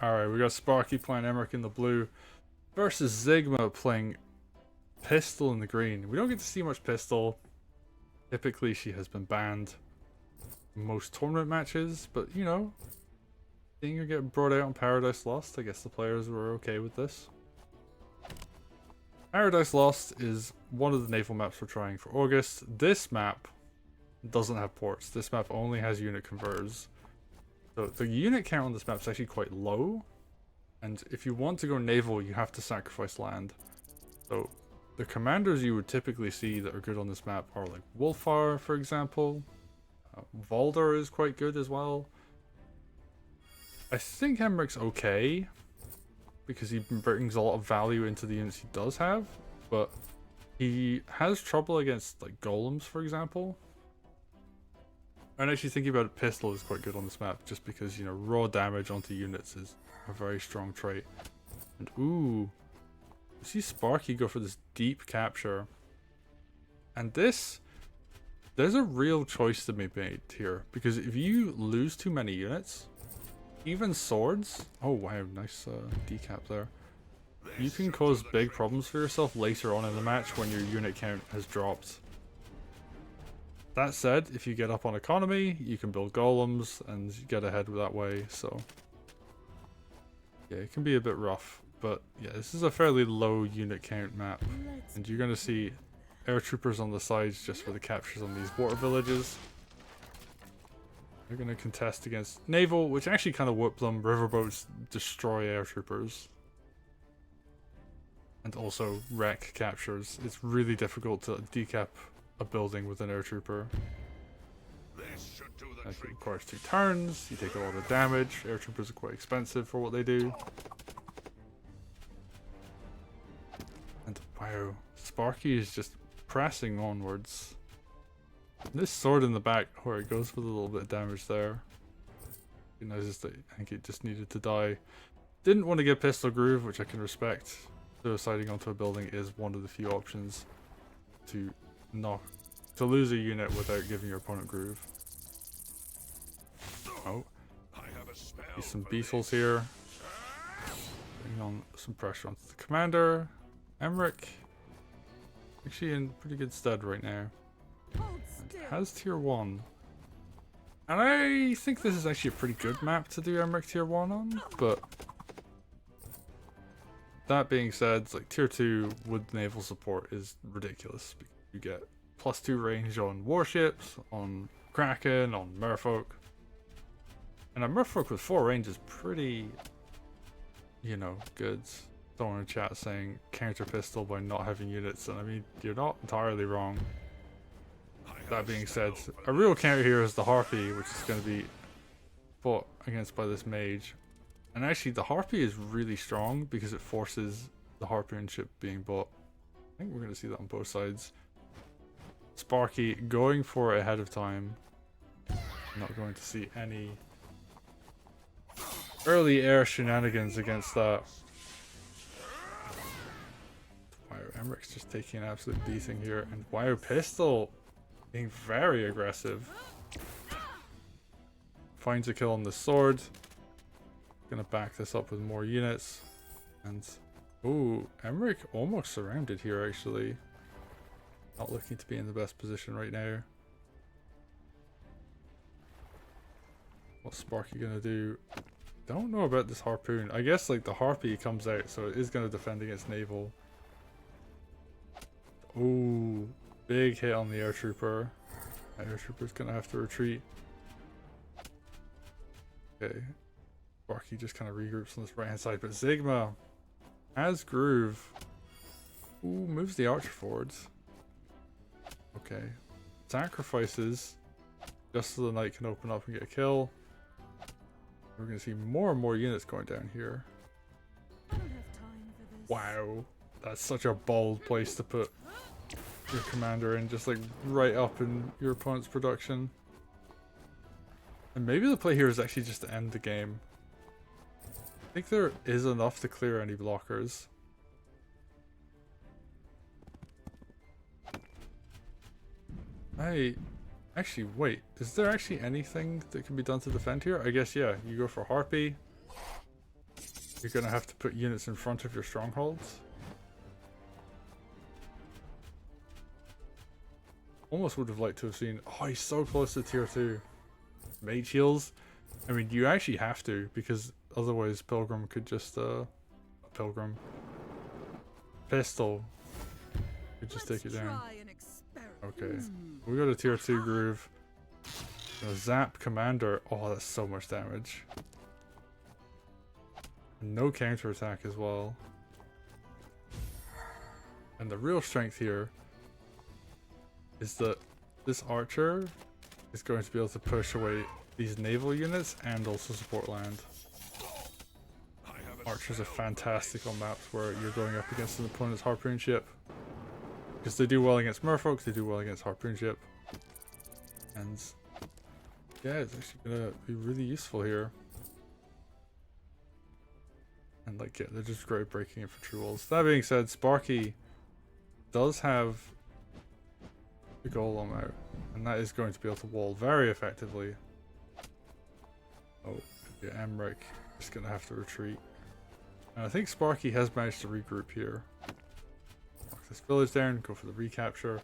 Alright, we got Sparky playing Emeric in the blue versus Sigma playing Pistil in the green. We don't get to see much Pistil. Typically, she has been banned in most tournament matches, but you know, seeing her get brought out on Paradise Lost, I guess the players were okay with this. Paradise Lost is one of the naval maps we're trying for August. This map doesn't have ports. This map only has unit converters. So the unit count on this map is actually quite low, and if you want to go naval, you have to sacrifice land. So the commanders you would typically see that are good on this map are like Wolfar, for example. Valdor is quite good as well. I think Emeric's okay, because he brings a lot of value into the units he does have, but he has trouble against like golems, for example. And actually thinking about it, Pistil is quite good on this map, just because, you know, raw damage onto units is a very strong trait. And ooh, you see Sparky go for this deep capture. And this, there's a real choice to be made here, because if you lose too many units, even swords, oh wow, nice decap there. You can cause big problems for yourself later on in the match when your unit count has dropped. That said, if you get up on economy, you can build golems and get ahead that way, so yeah, it can be a bit rough, but yeah, this is a fairly low unit count map, and you're going to see air troopers on the sides just for the captures on these water villages. They're going to contest against naval, which actually kind of whoop them. Riverboats destroy air troopers. And also wreck captures. It's really difficult to decap a building with an air trooper. It requires 2 turns, you take a lot of damage. Air troopers are quite expensive for what they do. And wow, Sparky is just pressing onwards. This sword in the back, where it goes for the little bit of damage there. He notices that I think it just needed to die. Didn't want to get Pistol Groove, which I can respect. Suiciding onto a building is one of the few options to lose a unit without giving your opponent groove. Oh, see some beetles here. Putting on some pressure onto the commander. Emeric, actually in pretty good stead right now. And has tier 1. And I think this is actually a pretty good map to do Emeric tier 1 on, but that being said, like tier 2 with naval support is ridiculous. You get +2 range on warships, on Kraken, on merfolk. And a merfolk with 4 range is pretty, you know, good. Someone in chat saying counter pistol by not having units, and I mean, you're not entirely wrong. That being said, a real counter here is the Harpy, which is going to be fought against by this mage. And actually, the Harpy is really strong because it forces the harpoon ship being bought. I think we're going to see that on both sides. Sparky going for it ahead of time. Not going to see any early air shenanigans against that. Wow, Emeric's just taking an absolute beating here. And wow, Pistil being very aggressive. Finds a kill on the sword. Gonna back this up with more units. And ooh, Emeric almost surrounded here actually. Not looking to be in the best position right now. What's Sparky gonna do? Don't know about this harpoon. I guess like the Harpy comes out, so it is gonna defend against naval. Ooh, big hit on the air trooper. Air trooper's gonna have to retreat. Okay. Sparky just kind of regroups on this right hand side, but Sigma has groove. Ooh, moves the archer forwards. Okay. Sacrifices just so the knight can open up and get a kill. We're going to see more and more units going down here. Wow. That's such a bold place to put your commander in, just like right up in your opponent's production. And maybe the play here is actually just to end the game. I think there is enough to clear any blockers. Actually, wait. Is there actually anything that can be done to defend here? I guess, yeah. You go for Harpy. you're gonna have to put units in front of your strongholds. Almost would have liked to have seen. Oh, he's so close to tier 2. Mage heals. I mean, you actually have to, because otherwise Pilgrim could just Pilgrim. Pistil could just take it down. Okay, we got a tier 2 groove. A zap commander. Oh, that's so much damage. No counter attack as well. And the real strength here is that this archer is going to be able to push away these naval units and also support land. Archers are fantastic on maps where you're going up against an opponent's harpoon ship. Because they do well against merfolk, they do well against harpoon ship. And yeah, it's actually gonna be really useful here. And like, yeah, they're just great breaking infantry walls. That being said, Sparky does have the golem out, and that is going to be able to wall very effectively. Oh, yeah, Emeric is gonna have to retreat. And I think Sparky has managed to regroup here. Knock this village down, go for the recapture.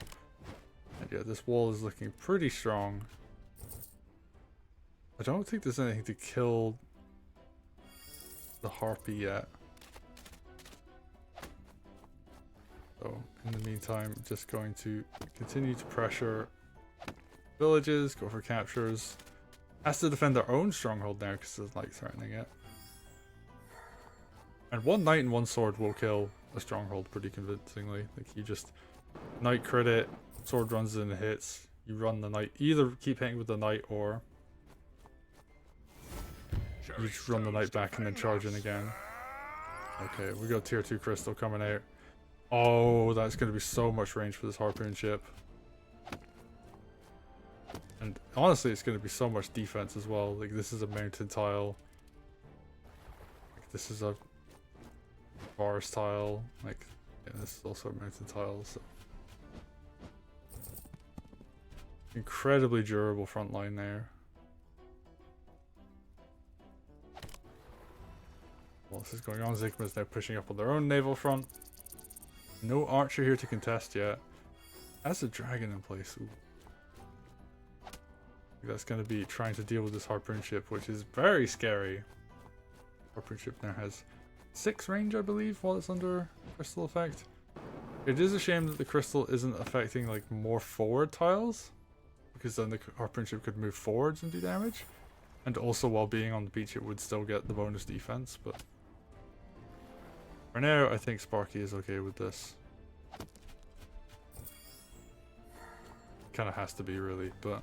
And yeah, this wall is looking pretty strong. I don't think there's anything to kill the harpy yet. So in the meantime, just going to continue to pressure villages, go for captures. Has to defend their own stronghold now because there's like threatening it. And one knight and one sword will kill a stronghold pretty convincingly. Like, you just knight crit it, sword runs in and hits. You run the knight, either keep hitting with the knight or you just run the knight back and then charge in again. Okay, we got tier 2 crystal coming out. Oh, that's going to be so much range for this harpoon ship. And honestly, it's going to be so much defense as well. Like, this is a mounted tile. Like, this is a forest tile. Like, yeah, this is also a mounted tile. So incredibly durable front line there. While this is going on, Zigma's now pushing up on their own naval front. No archer here to contest yet. Has a dragon in place. Ooh. That's going to be trying to deal with this harpoon ship, which is very scary. Harpoon ship now has 6 range, I believe, while it's under crystal effect. It is a shame that the crystal isn't affecting like more forward tiles, because then the harpoon ship could move forwards and do damage. And also, while being on the beach, it would still get the bonus defense, but for now, I think Sparky is okay with this. Kind of has to be, really, but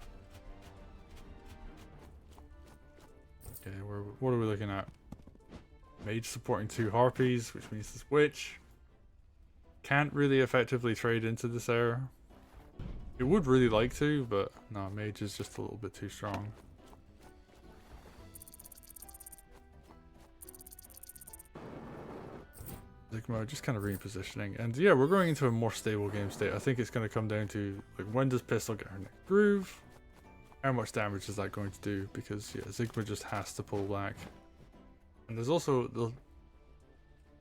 okay, what are we looking at? Mage supporting 2 harpies, which means this witch can't really effectively trade into this air. It would really like to, but no, mage is just a little bit too strong. Zigma just kind of repositioning, and yeah, we're going into a more stable game state. I think it's going to come down to like, when does Pistil get her next groove? How much damage is that going to do? Because yeah, Zigma just has to pull back. And there's also the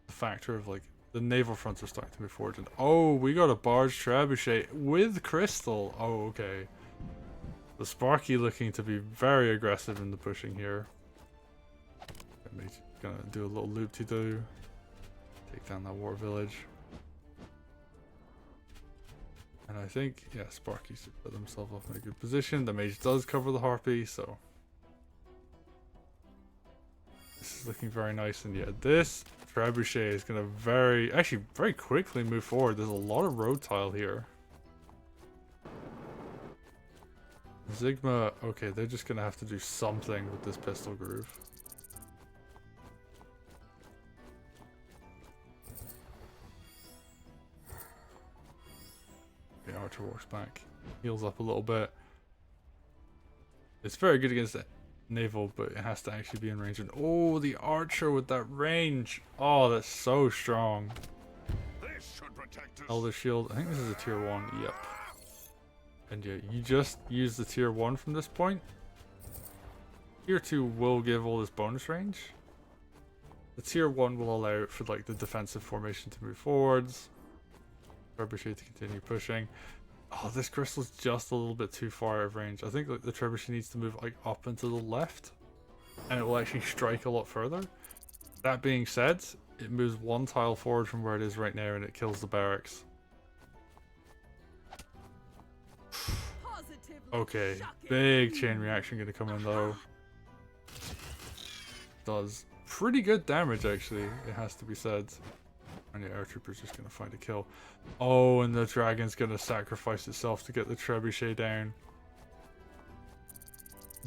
factor of like the naval fronts are starting to move forward. And oh, we got a barge trebuchet with crystal. Oh, okay. The Sparky looking to be very aggressive in the pushing here. Gonna do a little loop to do. Take down that war village. And I think, yeah, Sparky's put himself up in a good position. The mage does cover the harpy, so this is looking very nice. And yeah, this trebuchet is gonna very quickly move forward. There's a lot of road tile here. Zigma, okay, they're just gonna have to do something with this pistol groove. Okay, Archer walks back, heals up a little bit. It's very good against the naval, but it has to actually be in range. And oh, the Archer with that range! Oh, that's so strong. Elder Shield, I think this is a tier 1, yep. And yeah, you just use the tier 1 from this point. Tier 2 will give all this bonus range. The tier 1 will allow for like the defensive formation to move forwards. Trebuchet to continue pushing. Oh, this crystal's just a little bit too far out of range. I think like the trebuchet needs to move like up and to the left, and it will actually strike a lot further. That being said, it moves one tile forward from where it is right now, and it kills the barracks. Okay, big chain reaction gonna come in though. Does pretty good damage actually, it has to be said. And the air trooper's just gonna find a kill. Oh, and the dragon's gonna sacrifice itself to get the trebuchet down.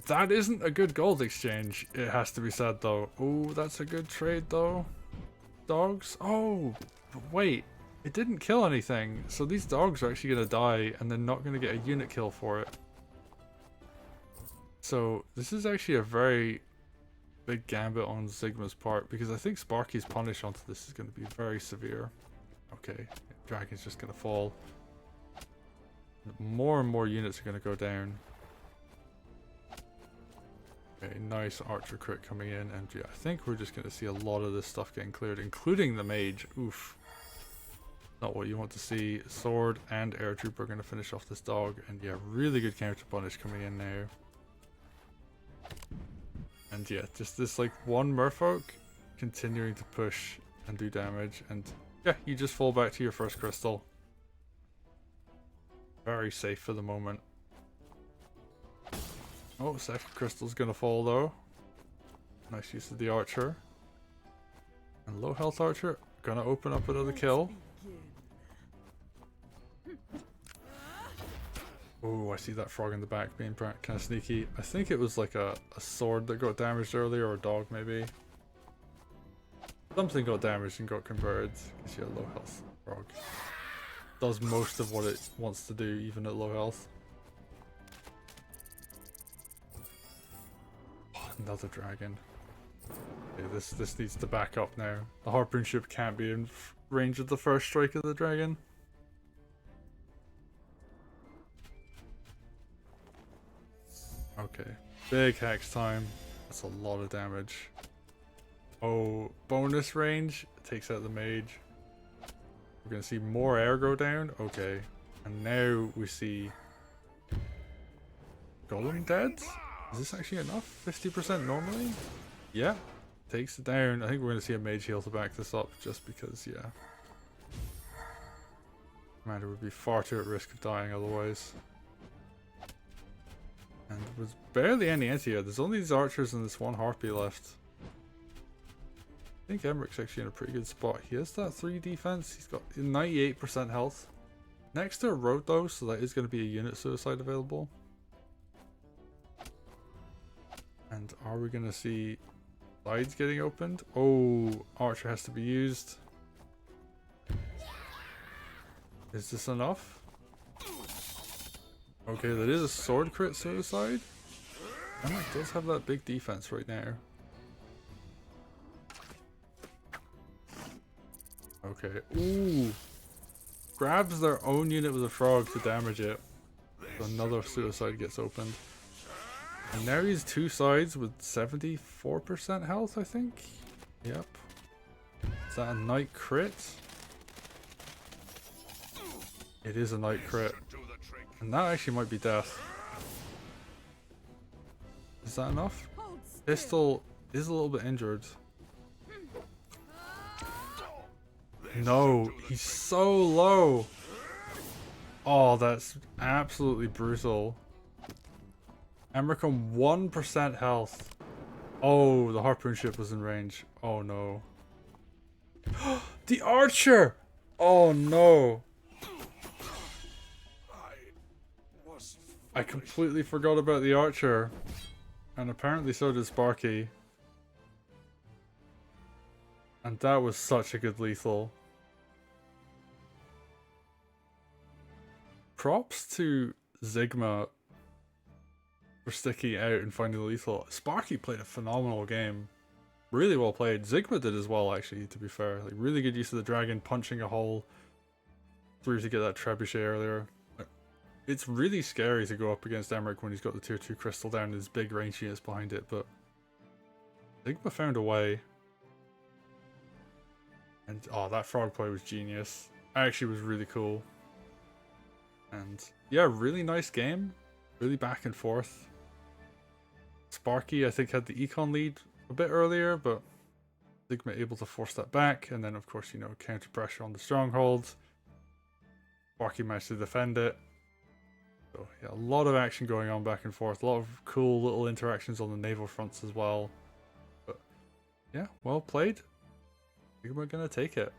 That isn't a good gold exchange, it has to be said though. Oh, that's a good trade though. Dogs? Oh, but wait. It didn't kill anything, so these dogs are actually gonna die and they're not gonna get a unit kill for it. So this is actually a very big gambit on Sigma's part, because I think Sparky's punish onto this is going to be very severe. Okay, dragon's just going to fall. More and more units are going to go down. Okay, nice archer crit coming in, and yeah, I think we're just going to see a lot of this stuff getting cleared, including the mage. Oof. Not what you want to see. Sword and air trooper are going to finish off this dog, and yeah, really good counter punish coming in now. And yeah, just this like one merfolk continuing to push and do damage, and yeah, you just fall back to your first crystal. Very safe for the moment. Oh, second crystal's gonna fall though. Nice use of the archer. And low health archer, gonna open up another kill. Oh, I see that frog in the back being kind of sneaky. I think it was like a sword that got damaged earlier, or a dog maybe. Something got damaged and got converted. Because yeah, low health frog does most of what it wants to do, even at low health. Oh, another dragon. Okay, this needs to back up now. The harpoon ship can't be in range of the first strike of the dragon. Okay, big hex time. That's a lot of damage. Oh, bonus range takes out the mage. We're gonna see more air go down. Okay, and now we see golem dead. Is this actually enough? 50% normally? Yeah, takes it down. I think we're gonna see a mage heal to back this up, just because, yeah. Commander would be far too at risk of dying otherwise. And there was barely any anti-air. There's only these archers and this one harpy left. I think Emeric's actually in a pretty good spot. He has that 3 defense. He's got 98% health. Next to a road though, so that is going to be a unit suicide available. And are we going to see sides getting opened? Oh, archer has to be used. Is this enough? Okay, that is a sword crit suicide. Emeric does have that big defense right now. Okay, ooh. Grabs their own unit with a frog to damage it. So another suicide gets opened. And now he's 2 sides with 74% health, I think? Yep. Is that a knight crit? It is a knight crit. And that actually might be death. Is that enough? Pistil is a little bit injured. No, he's so low. Oh, that's absolutely brutal. Emeric on 1% health. Oh, the harpoon ship was in range. Oh no. The archer! Oh no. I completely forgot about the archer. And apparently so did Sparky. And that was such a good lethal. Props to Sigma for sticking out and finding the lethal. Sparky played a phenomenal game. Really well played. Sigma did as well, actually, to be fair. Like, really good use of the dragon, punching a hole through to get that trebuchet earlier. It's really scary to go up against Emeric when he's got the tier 2 crystal down and his big range units behind it, but Sigma found a way. And oh, that frog play was genius. Actually was really cool. And yeah, really nice game. Really back and forth. Sparky, I think, had the econ lead a bit earlier, but Sigma able to force that back. And then, of course, you know, counter pressure on the stronghold. Sparky managed to defend it. So yeah, a lot of action going on back and forth. A lot of cool little interactions on the naval fronts as well. But yeah, well played. Sigma gonna take it.